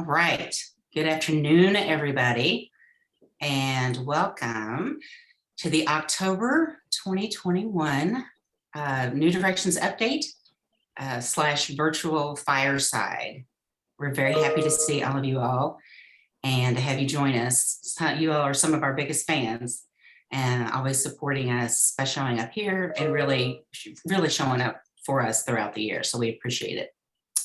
right. Good afternoon, everybody, and welcome to the October 2021 New Directions Update / virtual Fireside. We're very happy to see all of you all and to have you join us. You all are some of our biggest fans and always supporting us by showing up here and really showing up for us throughout the year. So we appreciate it.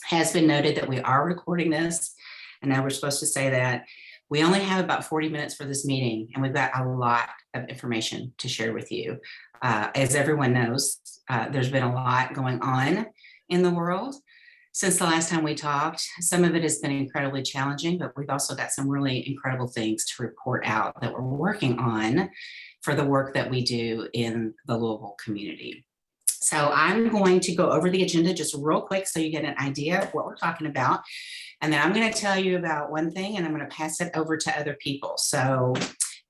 Has been noted that we are recording this. And now we're supposed to say that we only have about 40 minutes for this meeting, and we've got a lot of information to share with you. As everyone knows, there's been a lot going on in the world since the last time we talked. Some of it has been incredibly challenging, but we've also got some really incredible things to report out that we're working on for the work that we do in the Louisville community. So I'm going to go over the agenda just real quick so you get an idea of what we're talking about. And then I'm going to tell you about one thing and I'm going to pass it over to other people. So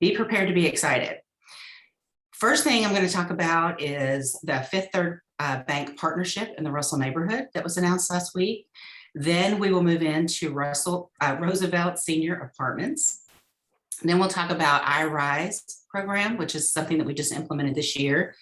be prepared to be excited. First thing I'm going to talk about is the Fifth Third Bank partnership in the Russell neighborhood that was announced last week. Then we will move into Roosevelt Senior Apartments. And then we'll talk about iRise program, which is something that we just implemented this year.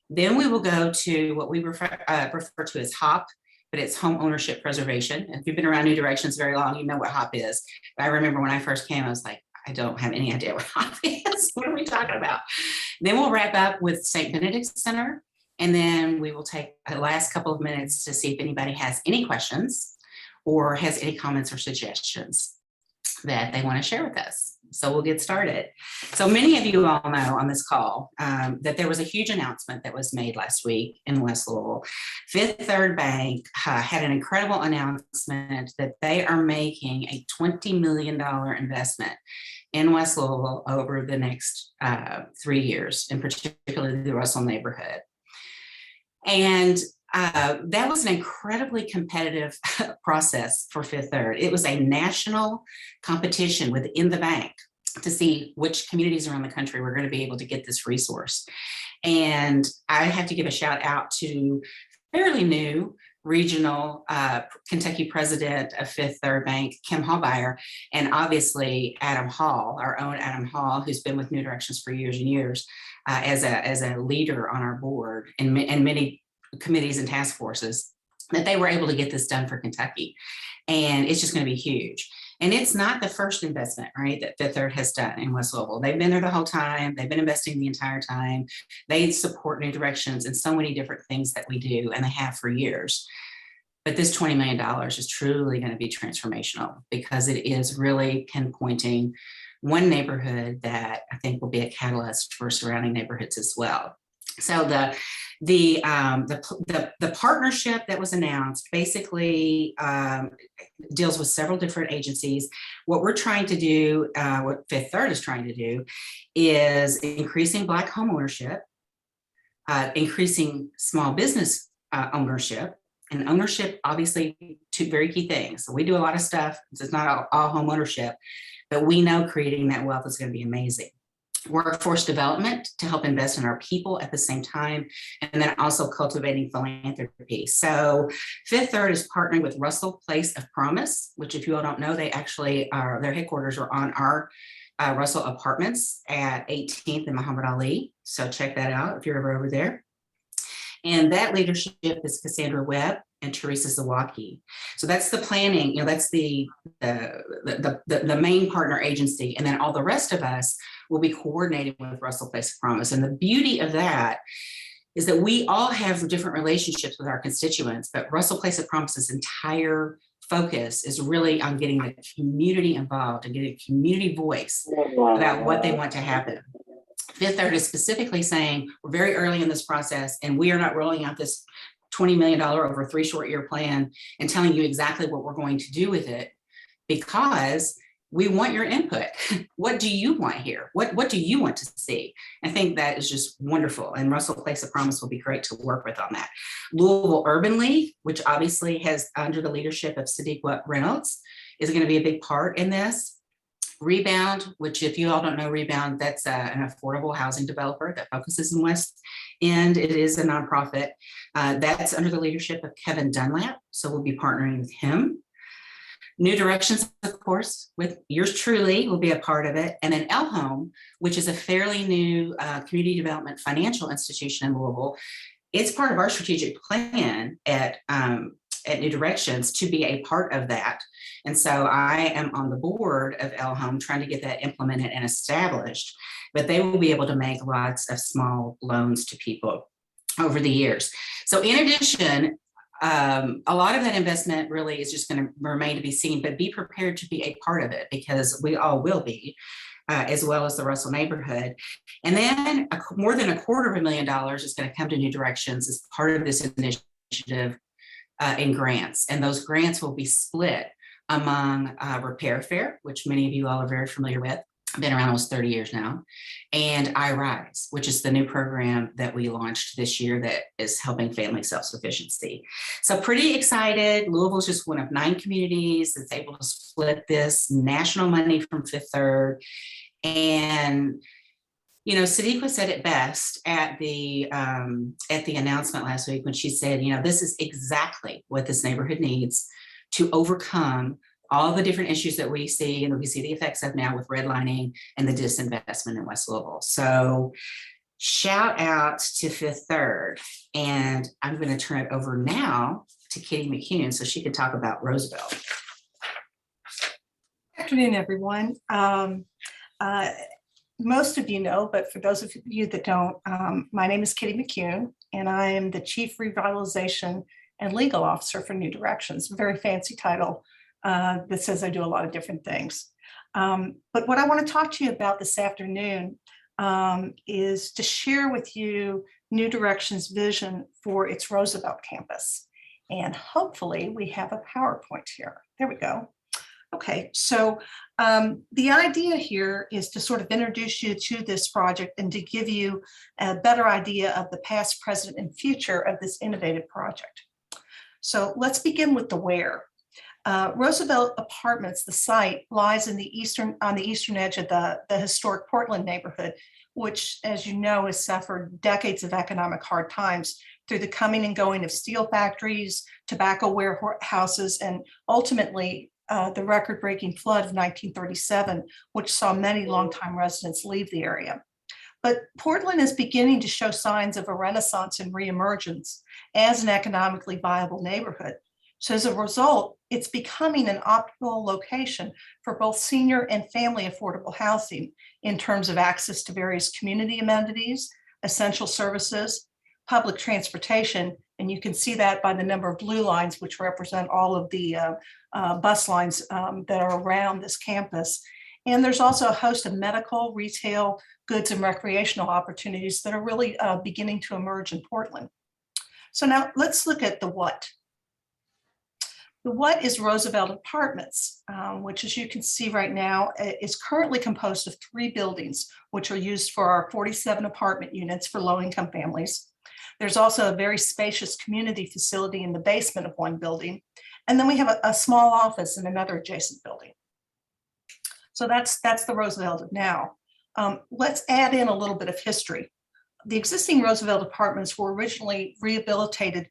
Then we will go to what we refer to as HOP, but it's home ownership preservation. If you've been around New Directions very long, you know what HOP is. But I remember when I first came, I was like, I don't have any idea what HOP is. What are we talking about? Then we'll wrap up with St. Benedict Center. And then we will take the last couple of minutes to see if anybody has any questions or has any comments or suggestions that they want to share with us. So we'll get started. So many of you all know on this call that there was a huge announcement that was made last week in West Louisville. Fifth Third Bank had an incredible announcement that they are making a $20 million investment in West Louisville over the next 3 years, in particular the Russell neighborhood. And that was an incredibly competitive process for Fifth Third. It was a national competition within the bank to see which communities around the country were going to be able to get this resource. And I have to give a shout out to fairly new regional Kentucky president of Fifth Third Bank, Kim Hallbeyer, and obviously Adam Hall, our own Adam Hall, who's been with New Directions for years and years as a leader on our board and many committees and task forces, that they were able to get this done for Kentucky. And it's just going to be huge. And it's not the first investment, right, that Fifth Third has done in West Louisville. They've been there the whole time. They've been investing the entire time. They support New Directions in so many different things that we do, and they have for years. But this $20 million is truly going to be transformational because it is really pinpointing one neighborhood that I think will be a catalyst for surrounding neighborhoods as well. So the partnership that was announced basically deals with several different agencies. What we're trying to do, what Fifth Third is trying to do, is increasing Black home ownership, increasing small business ownership. And ownership, obviously, two very key things. So we do a lot of stuff. It's not all home ownership, but we know creating that wealth is going to be amazing. Workforce development to help invest in our people at the same time, and then also cultivating philanthropy. So Fifth Third is partnering with Russell Place of Promise, which if you all don't know, they actually are, their headquarters are on our Russell Apartments at 18th and Muhammad Ali. So check that out if you're ever over there. And that leadership is Cassandra Webb and Teresa Zawacki. So that's the planning, that's the main partner agency. And then all the rest of us will be coordinating with Russell Place of Promise. And the beauty of that is that we all have different relationships with our constituents, but Russell Place of Promise's entire focus is really on getting the community involved and getting a community voice about what they want to happen. Fifth Third is specifically saying we're very early in this process and we are not rolling out this $20 million over a 3 short year plan and telling you exactly what we're going to do with it, because we want your input. What do you want here? What do you want to see? I think that is just wonderful. And Russell Place of Promise will be great to work with on that. Louisville Urban League, which obviously has under the leadership of Sadiqa Reynolds, is going to be a big part in this. Rebound, which if you all don't know Rebound, that's an affordable housing developer that focuses in West End. It is a nonprofit. That's under the leadership of Kevin Dunlap. So we'll be partnering with him. New Directions, of course, with yours truly will be a part of it. And then Home, which is a fairly new community development financial institution in Louisville. It's part of our strategic plan at New Directions to be a part of that. And so I am on the board of Home trying to get that implemented and established, but they will be able to make lots of small loans to people over the years. So in addition, a lot of that investment really is just going to remain to be seen, but be prepared to be a part of it because we all will be, as well as the Russell neighborhood. And then more than $250,000 is going to come to New Directions as part of this initiative in grants. And those grants will be split among Repair Fair, which many of you all are very familiar with, been around almost 30 years now, and iRise, which is the new program that we launched this year that is helping family self-sufficiency. So pretty excited. Louisville is just one of 9 communities that's able to split this national money from Fifth Third. And you know, Sadiqa said it best at the announcement last week when she said, you know, this is exactly what this neighborhood needs to overcome all the different issues that we see and that we see the effects of now with redlining and the disinvestment in West Louisville. So shout out to Fifth Third. And I'm going to turn it over now to Kitty McCune so she can talk about Roosevelt. Good afternoon, everyone. Most of you know, but for those of you that don't, my name is Kitty McCune, and I am the Chief Revitalization and Legal Officer for New Directions, a very fancy title that says I do a lot of different things. But what I want to talk to you about this afternoon is to share with you New Directions' vision for its Roosevelt campus. And hopefully we have a PowerPoint here. There we go. Okay, so the idea here is to sort of introduce you to this project and to give you a better idea of the past, present, and future of this innovative project. So let's begin with the where. Roosevelt Apartments, the site, lies on the eastern edge of the historic Portland neighborhood, which, as you know, has suffered decades of economic hard times through the coming and going of steel factories, tobacco warehouses, and ultimately the record-breaking flood of 1937, which saw many longtime residents leave the area. But Portland is beginning to show signs of a renaissance and reemergence as an economically viable neighborhood. So as a result, it's becoming an optimal location for both senior and family affordable housing in terms of access to various community amenities, essential services, public transportation, and you can see that by the number of blue lines, which represent all of the bus lines that are around this campus. And there's also a host of medical, retail, goods, and recreational opportunities that are really beginning to emerge in Portland. So now let's look at the what. The what is Roosevelt Apartments, which, as you can see right now, is currently composed of 3 buildings, which are used for our 47 apartment units for low-income families. There's also a very spacious community facility in the basement of one building. And then we have a small office in another adjacent building. So that's the Roosevelt of now. Let's add in a little bit of history. The existing Roosevelt Apartments were originally rehabilitated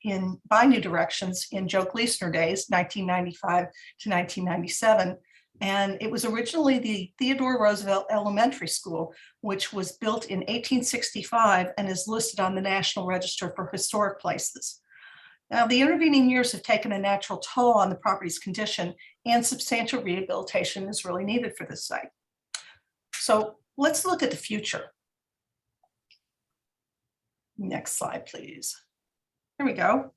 by New Directions in Joe Gleasner days, 1995 to 1997. And it was originally the Theodore Roosevelt Elementary School, which was built in 1865 and is listed on the National Register for Historic Places. Now, the intervening years have taken a natural toll on the property's condition, and substantial rehabilitation is really needed for this site. So let's look at the future. Next slide, please. Here we go.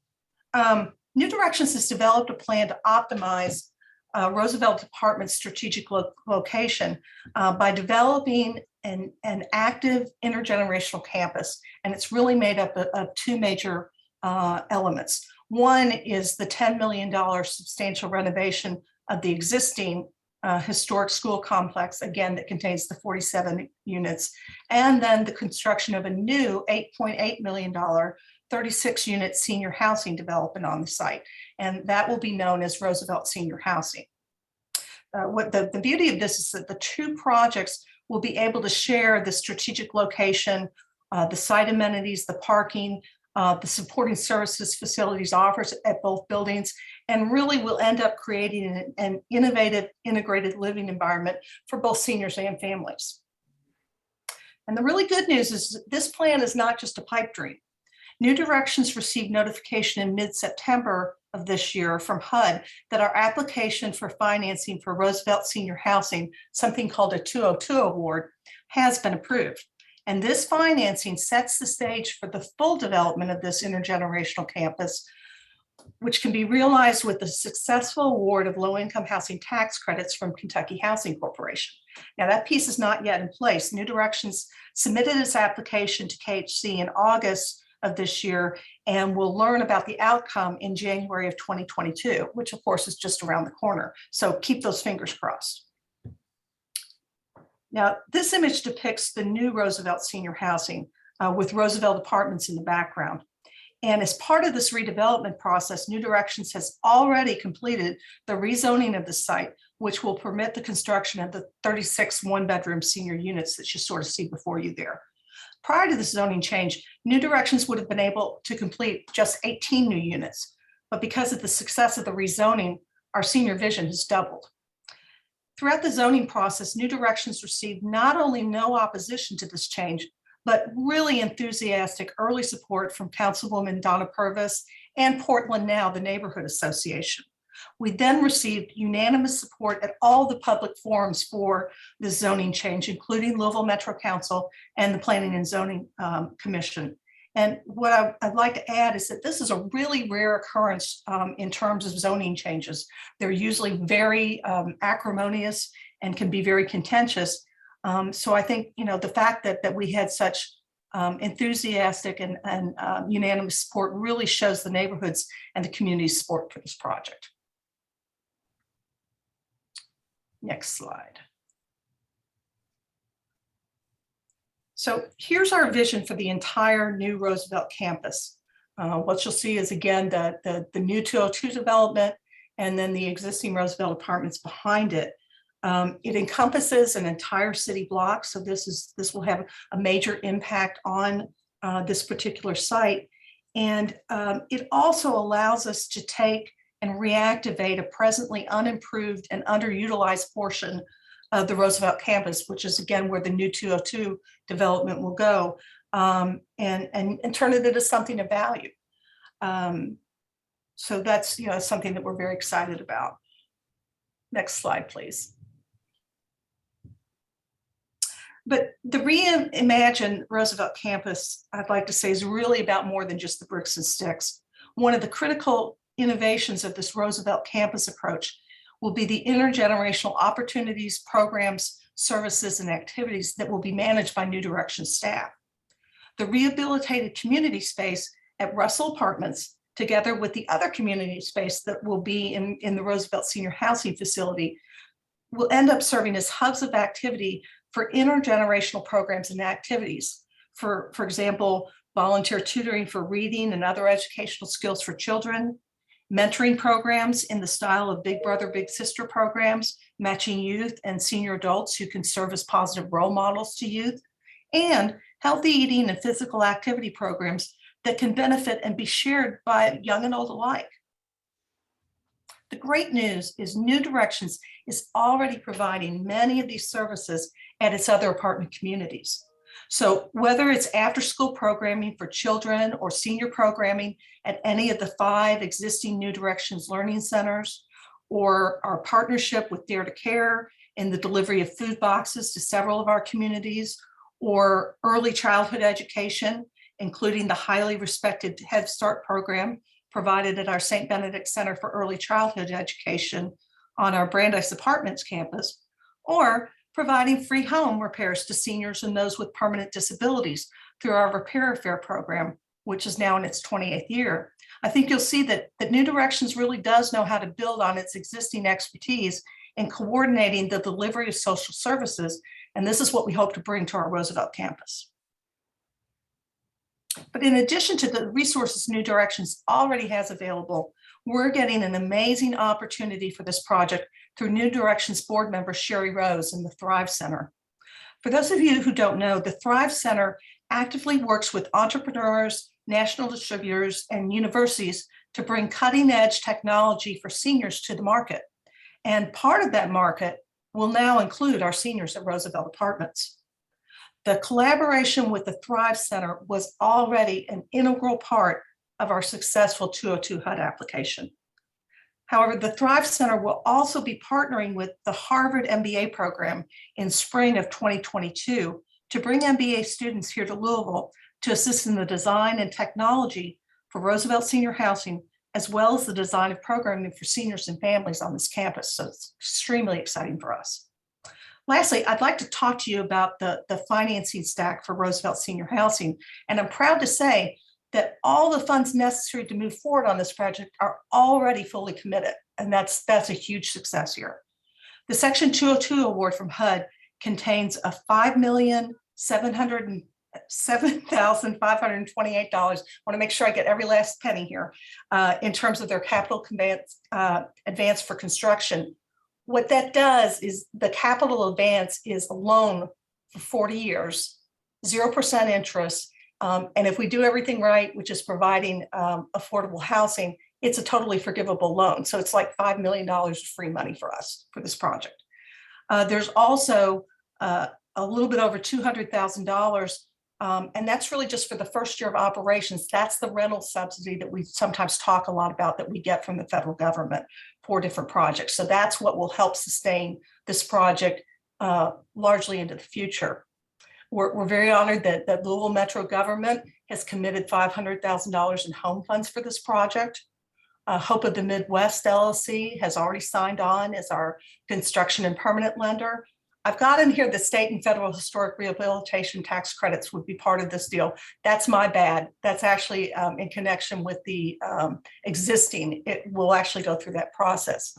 New Directions has developed a plan to optimize Roosevelt Apartments' strategic location by developing an active intergenerational campus. And it's really made up of 2 major elements. One is the $10 million substantial renovation of the existing historic school complex, again, that contains the 47 units, and then the construction of a new $8.8 million 36-unit senior housing development on the site, and that will be known as Roosevelt Senior Housing. What the beauty of this is that the 2 projects will be able to share the strategic location, the site amenities, the parking, the supporting services facilities offers at both buildings, and really will end up creating an innovative integrated living environment for both seniors and families. And the really good news is this plan is not just a pipe dream. New Directions received notification in mid-September of this year from HUD that our application for financing for Roosevelt Senior Housing, something called a 202 award, has been approved. And this financing sets the stage for the full development of this intergenerational campus, which can be realized with the successful award of low-income housing tax credits from Kentucky Housing Corporation. Now, that piece is not yet in place. New Directions submitted its application to KHC in August of this year, and we'll learn about the outcome in January of 2022, which of course is just around the corner. So keep those fingers crossed. Now, this image depicts the new Roosevelt Senior Housing with Roosevelt Apartments in the background. And as part of this redevelopment process, New Directions has already completed the rezoning of the site, which will permit the construction of the 36 one-bedroom senior units that you sort of see before you there. Prior to the zoning change, New Directions would have been able to complete just 18 new units, but because of the success of the rezoning, our senior vision has doubled. Throughout the zoning process, New Directions received not only no opposition to this change, but really enthusiastic early support from Councilwoman Donna Purvis and Portland Now, the Neighborhood Association. We then received unanimous support at all the public forums for the zoning change, including Louisville Metro Council and the Planning and Zoning Commission. And what I'd like to add is that this is a really rare occurrence in terms of zoning changes. They're usually very acrimonious and can be very contentious. So I think, the fact that we had such enthusiastic and unanimous support really shows the neighborhoods and the community's support for this project. Next slide. So here's our vision for the entire new Roosevelt campus. What you'll see is, again, the new 202 development and then the existing Roosevelt Apartments behind it. It encompasses an entire city block, so this will have a major impact on this particular site. And it also allows us to take and reactivate a presently unimproved and underutilized portion of the Roosevelt campus, which is again where the new 202 development will go, and turn it into something of value. So that's something that we're very excited about. Next slide, please. But the Reimagine Roosevelt Campus, I'd like to say, is really about more than just the bricks and sticks. One of the critical innovations of this Roosevelt Campus approach will be the intergenerational opportunities, programs, services, and activities that will be managed by New Direction staff. The rehabilitated community space at Russell Apartments, together with the other community space that will be in the Roosevelt Senior Housing Facility, will end up serving as hubs of activity for intergenerational programs and activities. For example, volunteer tutoring for reading and other educational skills for children, mentoring programs in the style of Big Brother, Big Sister programs, matching youth and senior adults who can serve as positive role models to youth, and healthy eating and physical activity programs that can benefit and be shared by young and old alike. The great news is New Directions is already providing many of these services at its other apartment communities. So whether it's after-school programming for children or senior programming at any of the 5 existing New Directions learning centers, or our partnership with Dare to Care in the delivery of food boxes to several of our communities, or early childhood education, including the highly respected Head Start program provided at our St. Benedict Center for Early Childhood Education on our Brandeis Apartments campus, or providing free home repairs to seniors and those with permanent disabilities through our Repair Affair program, which is now in its 28th year. I think you'll see that New Directions really does know how to build on its existing expertise in coordinating the delivery of social services, and this is what we hope to bring to our Roosevelt campus. But in addition to the resources New Directions already has available, we're getting an amazing opportunity for this project through New Directions board member Sherry Rose in the Thrive Center. For those of you who don't know, the Thrive Center actively works with entrepreneurs, national distributors, and universities to bring cutting-edge technology for seniors to the market. And part of that market will now include our seniors at Roosevelt Apartments. The collaboration with the Thrive Center was already an integral part of our successful 202 HUD application. However, the Thrive Center will also be partnering with the Harvard MBA program in spring of 2022 to bring MBA students here to Louisville to assist in the design and technology for Roosevelt senior housing, as well as the design of programming for seniors and families on this campus. So it's extremely exciting for us. Lastly, I'd like to talk to you about the financing stack for Roosevelt Senior Housing. And I'm proud to say that all the funds necessary to move forward on this project are already fully committed. And that's a huge success here. The Section 202 award from HUD contains a $5,707,528. I want to make sure I get every last penny here in terms of their capital advance for construction. What that does is the capital advance is a loan for 40 years, 0% interest. And if we do everything right, which is providing affordable housing, it's a totally forgivable loan. So it's like $5 million of free money for us for this project. There's also a little bit over $200,000. And that's really just for the first year of operations. That's the rental subsidy that we sometimes talk a lot about that we get from the federal government for different projects. So that's what will help sustain this project largely into the future. We're very honored that Louisville Metro government has committed $500,000 in home funds for this project. Hope of the Midwest LLC has already signed on as our construction and permanent lender. I've got in here the state and federal historic rehabilitation tax credits would be part of this deal. That's my bad. That's actually in connection with the existing. It will actually go through that process.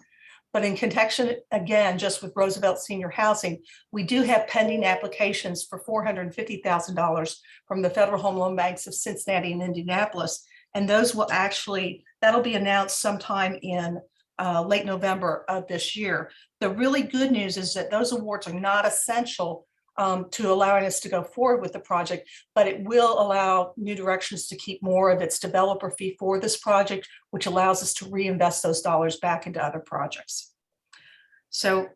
But in connection, again, just with Roosevelt Senior Housing, we do have pending applications for $450,000 from the Federal Home Loan Banks of Cincinnati and Indianapolis. And those will actually, that'll be announced sometime in late November of this year. The really good news is that those awards are not essential to allowing us to go forward with the project, but it will allow New Directions to keep more of its developer fee for this project, which allows us to reinvest those dollars back into other projects. So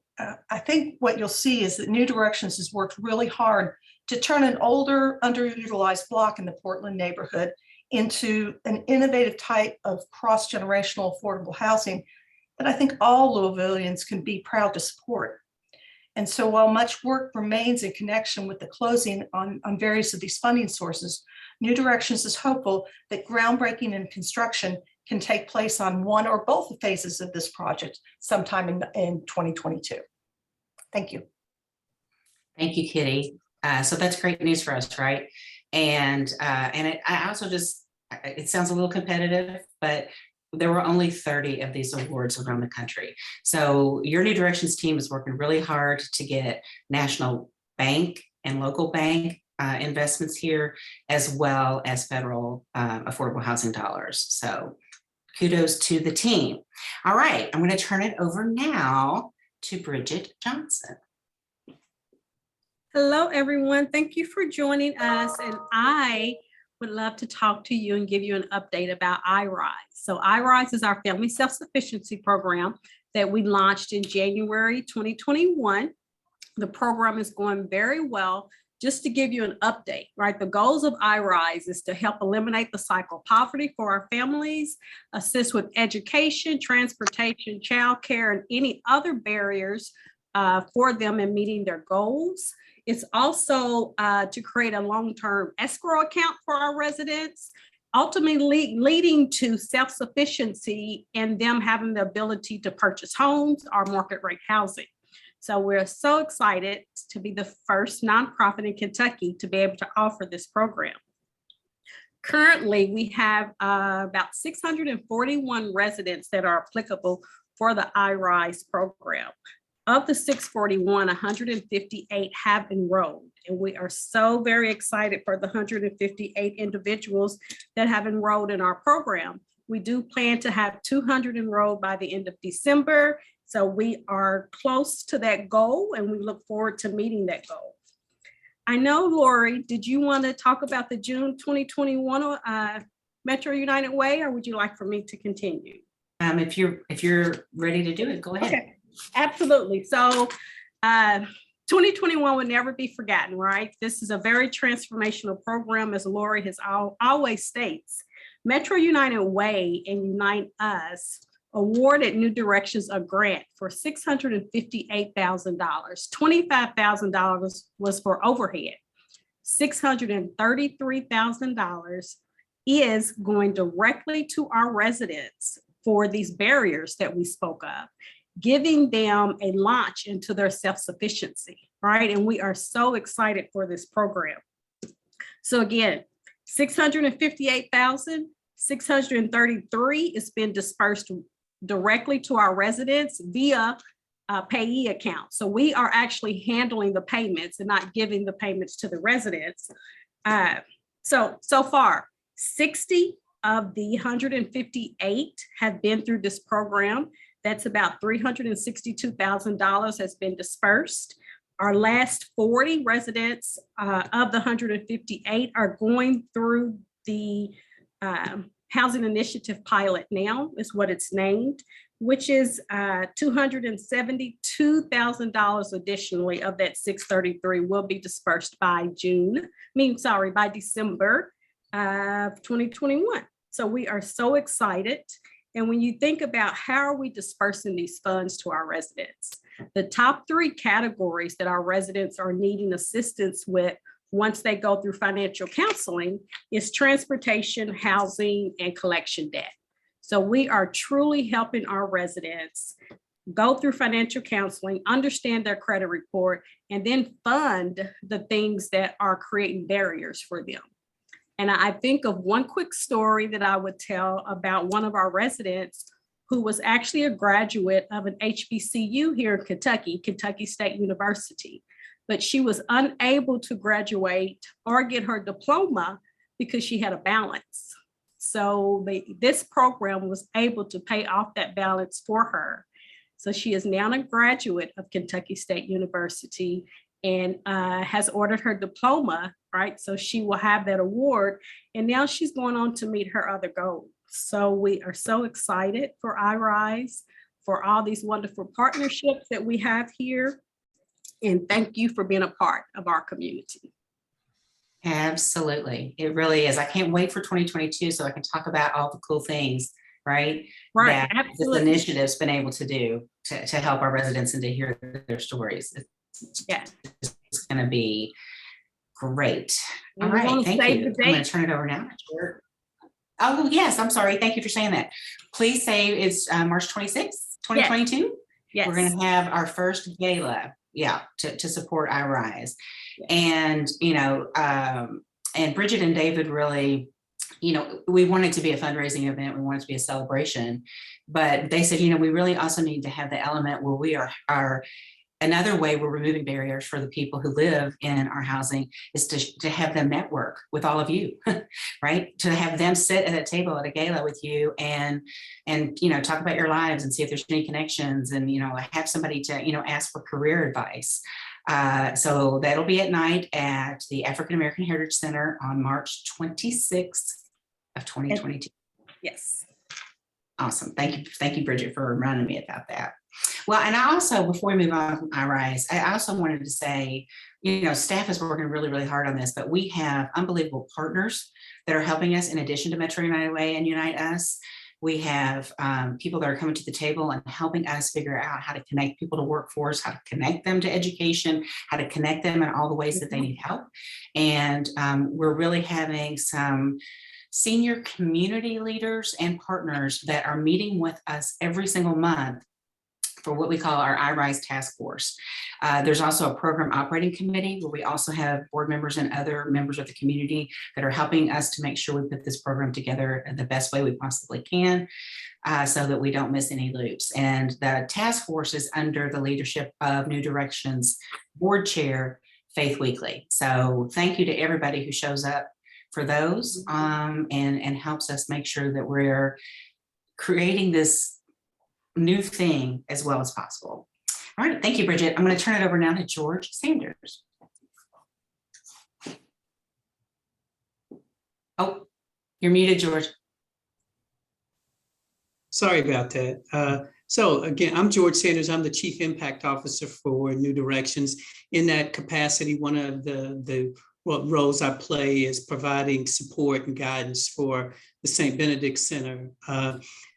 I think what you'll see is that New Directions has worked really hard to turn an older, underutilized block in the Portland neighborhood into an innovative type of cross-generational affordable housing that I think all Louisvillians can be proud to support. And so while much work remains in connection with the closing on various of these funding sources, New Directions is hopeful that groundbreaking and construction can take place on one or both phases of this project sometime in 2022. Thank you. Thank you, Kitty. So that's great news for us, right? And I also just, it sounds a little competitive, but there were only 30 of these awards around the country. So your New Directions team is working really hard to get national bank and local bank investments here, as well as federal affordable housing dollars. So kudos to the team. All right, I'm going to turn it over now to Bridget Johnson. Hello, everyone. Thank you for joining us. And I would love to talk to you and give you an update about iRise. So iRise is our family self-sufficiency program that we launched in January 2021. The program is going very well. Just to give you an update, right? The goals of iRise is to help eliminate the cycle of poverty for our families, assist with education, transportation, childcare, and any other barriers for them in meeting their goals. It's also to create a long-term escrow account for our residents, ultimately leading to self-sufficiency and them having the ability to purchase homes or market rate housing. So we're so excited to be the first nonprofit in Kentucky to be able to offer this program. Currently, we have about 641 residents that are applicable for the iRise program. Of the 641, 158 have enrolled, and we are so very excited for the 158 individuals that have enrolled in our program. We do plan to have 200 enrolled by the end of December, so we are close to that goal, and we look forward to meeting that goal. I know, Lori, did you want to talk about the June 2021 Metro United Way, or would you like for me to continue? If you're ready to do it, go ahead. Okay, absolutely. So 2021 will never be forgotten, right? This is a very transformational program, as Lori has always states. Metro United Way and Unite Us awarded New Directions a grant for $658,000. $25,000 was for overhead. $633,000 is going directly to our residents for these barriers that we spoke of, giving them a launch into their self-sufficiency, right? And we are so excited for this program. So again, 658,633 is been dispersed directly to our residents via a payee account. So we are actually handling the payments and not giving the payments to the residents. So far, 60 of the 158 have been through this program. That's about $362,000 has been dispersed. Our last 40 residents of the 158 are going through the Housing Initiative Pilot now, is what it's named, which is $272,000 additionally of that 633 will be dispersed by by December of 2021. So we are so excited. And when you think about how are we dispersing these funds to our residents, the top 3 categories that our residents are needing assistance with once they go through financial counseling is transportation, housing, and collection debt. So we are truly helping our residents go through financial counseling, understand their credit report, and then fund the things that are creating barriers for them. And I think of one quick story that I would tell about one of our residents who was actually a graduate of an HBCU here in Kentucky, Kentucky State University. But she was unable to graduate or get her diploma because she had a balance. So this program was able to pay off that balance for her. So she is now a graduate of Kentucky State University and has ordered her diploma, right? So she will have that award. And now she's going on to meet her other goals. So we are so excited for iRise, for all these wonderful partnerships that we have here. And thank you for being a part of our community. Absolutely. It really is. I can't wait for 2022 so I can talk about all the cool things, right? Right, that absolutely. This initiative's been able to do to help our residents and to hear their stories. It's going to be great. All right, thank you. I'm going to turn it over now. Oh, yes, I'm sorry. Thank you for saying that. Please say it's March 26th, 2022. Yes. We're going to have our first gala, to support iRise. And, and Bridget and David really, we want it to be a fundraising event. We want it to be a celebration. But they said, we really also need to have the element where we are another way we're removing barriers for the people who live in our housing is to have them network with all of you, right? To have them sit at a table at a gala with you and talk about your lives and see if there's any connections and, have somebody to, ask for career advice. So that'll be at night at the African American Heritage Center on March 26th of 2022. Yes. Awesome. Thank you, Bridget, for reminding me about that. Well, and I also, before we move on from iRise, I also wanted to say, staff is working really, really hard on this, but we have unbelievable partners that are helping us in addition to Metro United Way and Unite Us. We have people that are coming to the table and helping us figure out how to connect people to workforce, how to connect them to education, how to connect them in all the ways that they need help. And we're really having some senior community leaders and partners that are meeting with us every single month for what we call our iRise task force. There's also a program operating committee where we also have board members and other members of the community that are helping us to make sure we put this program together the best way we possibly can so that we don't miss any loops. And the task force is under the leadership of New Directions board chair, Faith Weekly. So thank you to everybody who shows up for those and helps us make sure that we're creating this new thing as well as possible. All right, thank you, Bridget. I'm going to turn it over now to George Sanders. Oh, you're muted, George. Sorry about that. So again, I'm George Sanders. I'm the Chief Impact Officer for New Directions. In that capacity, one of the roles I play is providing support and guidance for the St. Benedict Center.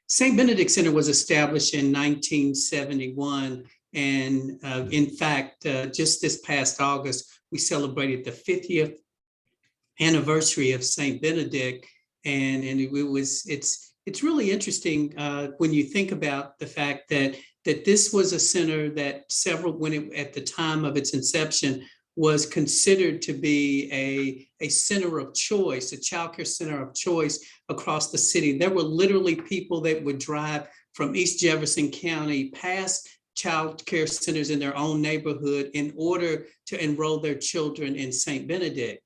St. Benedict Center was established in 1971. And in fact, just this past August, we celebrated the 50th anniversary of St. Benedict. And it's really interesting when you think about the fact that this was a center that at the time of its inception, was considered to be a center of choice, a childcare center of choice across the city. There were literally people that would drive from East Jefferson County past childcare centers in their own neighborhood in order to enroll their children in St. Benedict.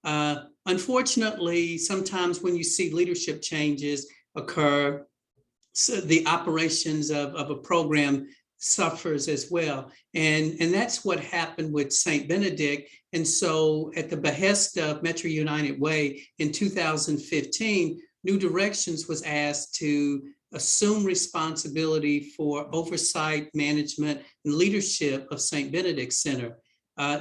Unfortunately, sometimes when you see leadership changes occur, so the operations of a program suffers as well. And that's what happened with St. Benedict. And so at the behest of Metro United Way in 2015, New Directions was asked to assume responsibility for oversight, management, and leadership of St. Benedict Center.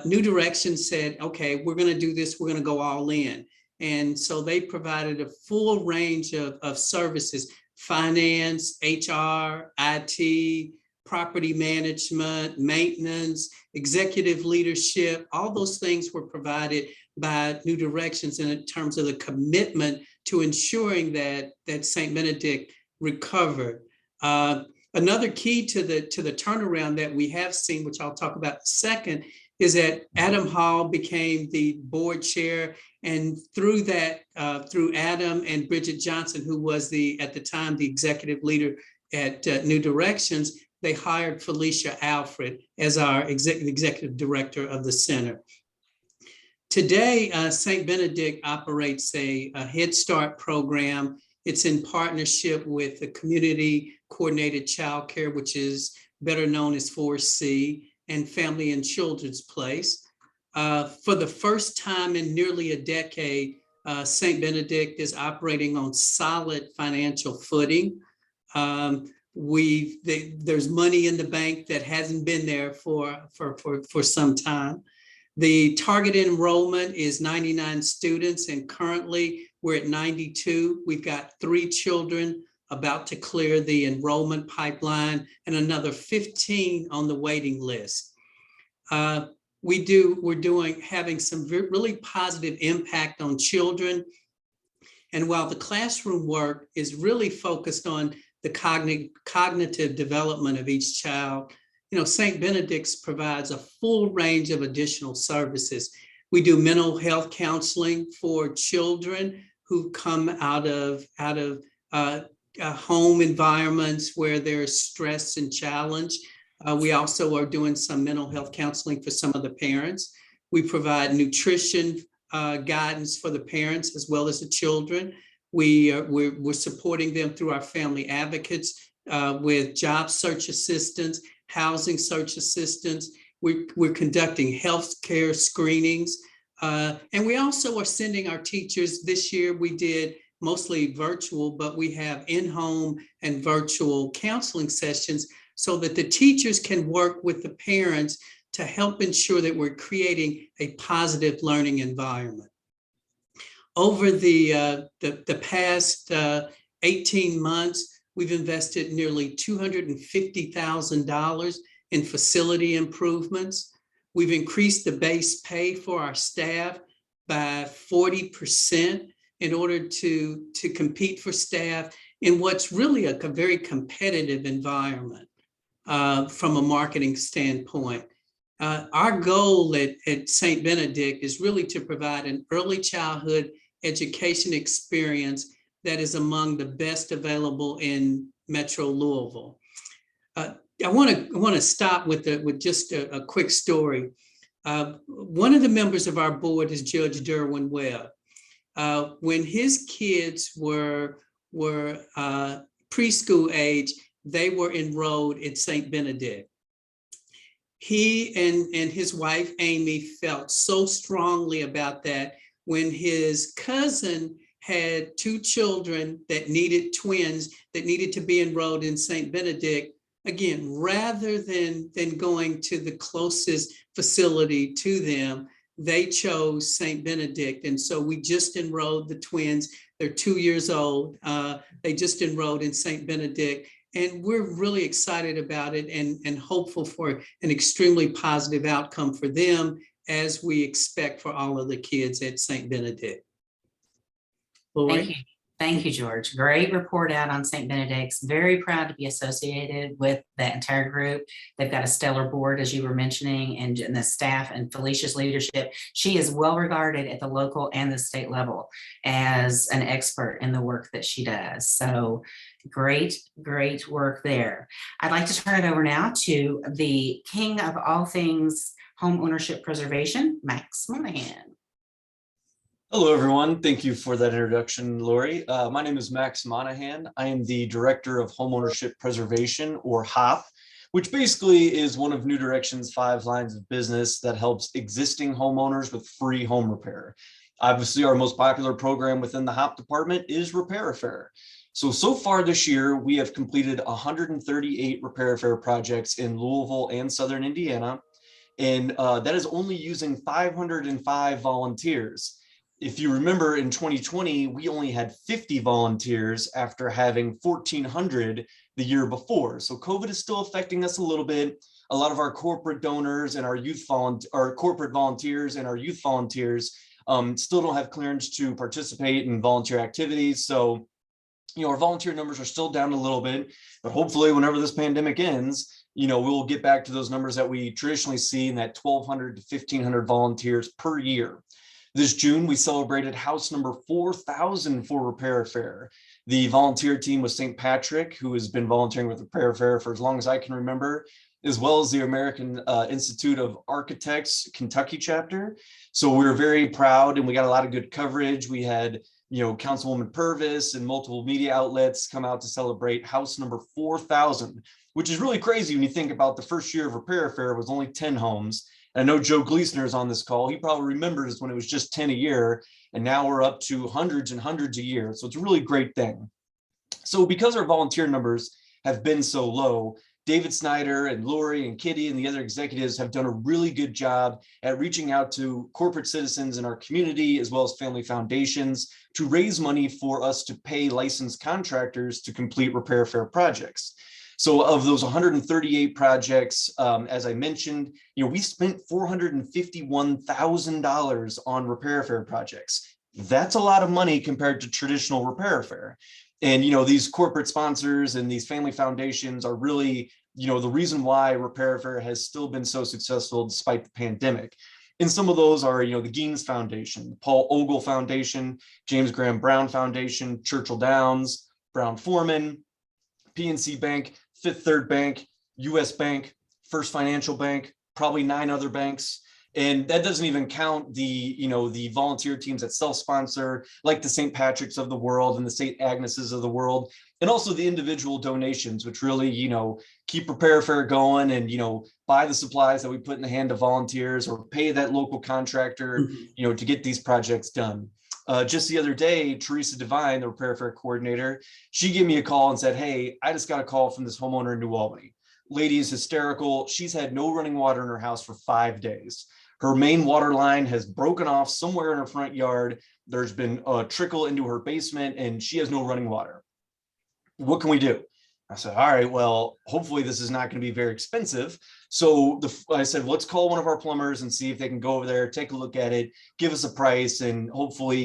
New Directions said, okay, we're going to do this, we're going to go all in. And so they provided a full range of services: finance, HR, IT, property management, maintenance, executive leadership. All those things were provided by New Directions in terms of the commitment to ensuring that St. Benedict recovered. Another key to the turnaround that we have seen, which I'll talk about in a second, is that Adam Hall became the board chair. And through that, through Adam and Bridget Johnson, who was at the time the executive leader at New Directions, they hired Felicia Alfred as our executive director of the center. Today, St. Benedict operates a Head Start program. It's in partnership with the Community Coordinated Childcare, which is better known as 4C, and Family and Children's Place. For the first time in nearly a decade, St. Benedict is operating on solid financial footing. There's money in the bank that hasn't been there for some time. The target enrollment is 99 students, and currently we're at 92. We've got 3 children about to clear the enrollment pipeline and another 15 on the waiting list. We're having some really positive impact on children. And while the classroom work is really focused on the cognitive development of each child, St. Benedict's provides a full range of additional services. We do mental health counseling for children who come out of home environments where there's stress and challenge. We also are doing some mental health counseling for some of the parents. We provide nutrition guidance for the parents as well as the children. We're supporting them through our family advocates with job search assistance, housing search assistance. We're conducting healthcare screenings. And we also are sending our teachers. This year we did mostly virtual, but we have in-home and virtual counseling sessions so that the teachers can work with the parents to help ensure that we're creating a positive learning environment. Over the past 18 months, we've invested nearly $250,000 in facility improvements. We've increased the base pay for our staff by 40% in order to compete for staff in what's really a very competitive environment from a marketing standpoint. Our goal at St. Benedict is really to provide an early childhood education experience that is among the best available in Metro Louisville. I want to stop with just a quick story. One of the members of our board is Judge Derwin Webb. When his kids were preschool age, they were enrolled at St. Benedict. He and his wife, Amy, felt so strongly about that when his cousin had two children that needed twins that needed to be enrolled in St. Benedict, again, rather than going to the closest facility to them, they chose St. Benedict. And so we just enrolled the twins. They're 2 years old. They just enrolled in St. Benedict. And we're really excited about it and hopeful for an extremely positive outcome for them, as we expect for all of the kids at St. Benedict. Lori? Thank you. Thank you, George. Great report out on St. Benedict's. Very proud to be associated with that entire group. They've got a stellar board, as you were mentioning, and the staff and Felicia's leadership. She is well regarded at the local and the state level as an expert in the work that she does. So great work there. I'd like to turn it over now to the king of all things home ownership preservation, Max Monahan. Hello, everyone. Thank you for that introduction, Lori. My name is Max Monahan. I am the Director of Homeownership Preservation, or HOP, which basically is one of New Direction's 5 lines of business that helps existing homeowners with free home repair. Obviously, our most popular program within the HOP department is Repair Affair. So far this year, we have completed 138 Repair Affair projects in Louisville and Southern Indiana, and that is only using 505 volunteers. If you remember, in 2020, we only had 50 volunteers after having 1,400 the year before. So COVID is still affecting us a little bit. A lot of our corporate donors and our corporate volunteers and our youth volunteers still don't have clearance to participate in volunteer activities. So, our volunteer numbers are still down a little bit, but hopefully whenever this pandemic ends, we'll get back to those numbers that we traditionally see in that 1,200 to 1,500 volunteers per year. This June, we celebrated house number 4,000 for Repair Affair. The volunteer team was St. Patrick, who has been volunteering with Repair Affair for as long as I can remember, as well as the American Institute of Architects Kentucky chapter. So we were very proud, and we got a lot of good coverage. We had, Councilwoman Purvis and multiple media outlets come out to celebrate house number 4,000, which is really crazy when you think about the first year of Repair Affair was only 10 homes. I know Joe Gleasoner is on this call. He probably remembers when it was just 10 a year, and now we're up to hundreds and hundreds a year. So it's a really great thing. So because our volunteer numbers have been so low, David Snyder and Lori and Kitty and the other executives have done a really good job at reaching out to corporate citizens in our community, as well as family foundations, to raise money for us to pay licensed contractors to complete Repair Affair projects. So of those 138 projects, as I mentioned, we spent $451,000 on Repair Affair projects. That's a lot of money compared to traditional Repair Affair. And, these corporate sponsors and these family foundations are really, the reason why Repair Affair has still been so successful despite the pandemic. And some of those are, the Geens Foundation, the Paul Ogle Foundation, James Graham Brown Foundation, Churchill Downs, Brown Forman, PNC Bank, Fifth Third Bank, US Bank, First Financial Bank, probably 9 other banks. And that doesn't even count the, the volunteer teams that self-sponsor, like the St. Patrick's of the world and the St. Agnes's of the world, and also the individual donations, which really, keep Repair Affair going and, buy the supplies that we put in the hand of volunteers or pay that local contractor, to get these projects done. Just the other day, Teresa Devine, the Repair Affair coordinator, she gave me a call and said, "Hey, I just got a call from this homeowner in New Albany. Lady is hysterical. She's had no running water in her house for 5 days. Her main water line has broken off somewhere in her front yard. There's been a trickle into her basement and she has no running water. What can we do?" I said, "All right, well, hopefully this is not going to be very expensive." So I said, "Let's call one of our plumbers and see if they can go over there, take a look at it, give us a price, and hopefully,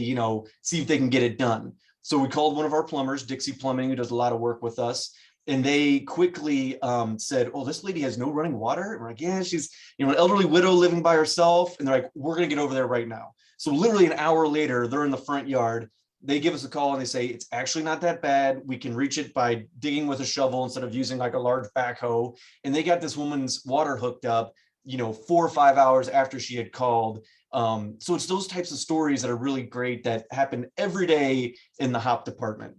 see if they can get it done." So we called one of our plumbers, Dixie Plumbing, who does a lot of work with us. And they quickly said, "Oh, this lady has no running water." And we're like, "Yeah, she's an elderly widow living by herself." And they're like, "We're going to get over there right now." So literally an hour later, they're in the front yard. They give us a call and they say, "It's actually not that bad. We can reach it by digging with a shovel instead of using like a large backhoe." And they got this woman's water hooked up, 4 or 5 hours after she had called. So it's those types of stories that are really great that happen every day in the HOP department.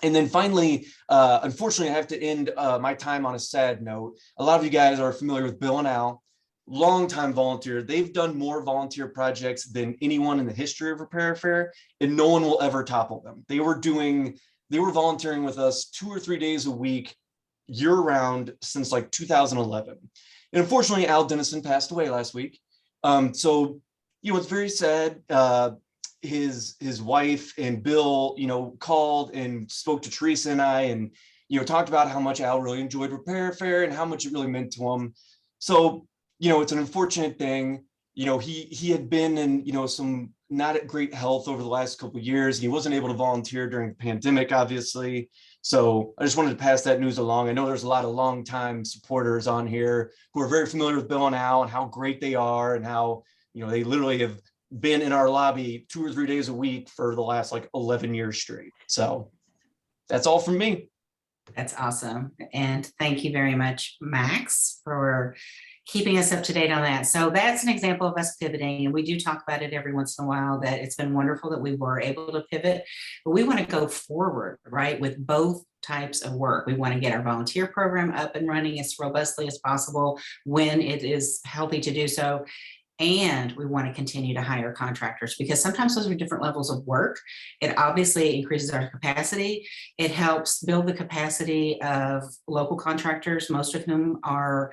And then finally, unfortunately, I have to end my time on a sad note. A lot of you guys are familiar with Bill and Al. longtime volunteer. They've done more volunteer projects than anyone in the history of Repair a Fair, and no one will ever topple them. They were volunteering with us 2 or 3 days a week, year round, since like 2011. And unfortunately, Al Dennison passed away last week. So, it's very sad. His wife and Bill, called and spoke to Teresa and I, and, talked about how much Al really enjoyed Repair a Fair and how much it really meant to him. So, it's an unfortunate thing. He had been in, some not at great health over the last couple of years. He wasn't able to volunteer during the pandemic, obviously. So I just wanted to pass that news along. I know there's a lot of longtime supporters on here who are very familiar with Bill and Al and how great they are and how, they literally have been in our lobby 2 or 3 days a week for the last like 11 years straight. So that's all from me. That's awesome. And thank you very much, Max, for keeping us up to date on that. So that's an example of us pivoting. And we do talk about it every once in a while, that it's been wonderful that we were able to pivot, but we want to go forward, right, with both types of work. We want to get our volunteer program up and running as robustly as possible when it is healthy to do so. And we want to continue to hire contractors, because sometimes those are different levels of work. It obviously increases our capacity. It helps build the capacity of local contractors, most of whom are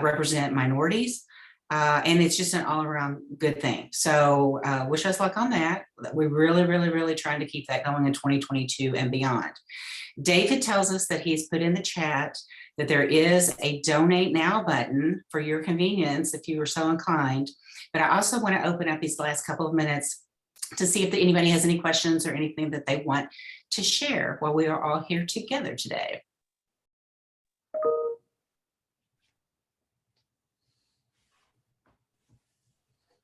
represent minorities. And it's just an all around good thing. So wish us luck on that. We're really trying to keep that going in 2022 and beyond. David tells us that he's put in the chat that there is a donate now button for your convenience if you were so inclined. But I also want to open up these last couple of minutes to see if anybody has any questions or anything that they want to share while we are all here together today.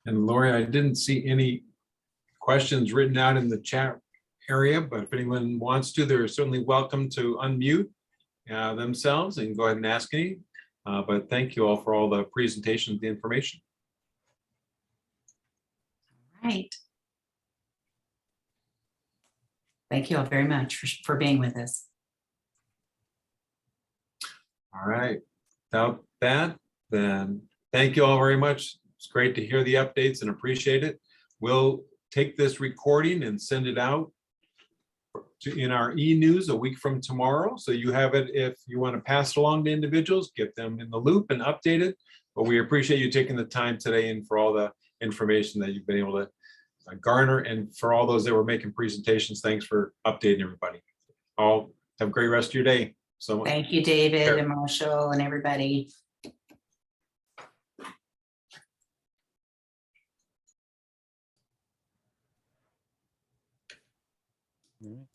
And Lori, I didn't see any questions written out in the chat area, but if anyone wants to, they're certainly welcome to unmute themselves and go ahead and ask any. But thank you all for all the presentations, the information. Right. Thank you all very much for being with us. All right. Without that, then thank you all very much. It's great to hear the updates and appreciate it. We'll take this recording and send it out in our e-news a week from tomorrow. So you have it if you want to pass it along to individuals, get them in the loop and update it. But we appreciate you taking the time today and for all the information that you've been able to garner. And for all those that were making presentations, thanks for updating everybody. All have a great rest of your day. So Thank you, David and Marshall and everybody. All right.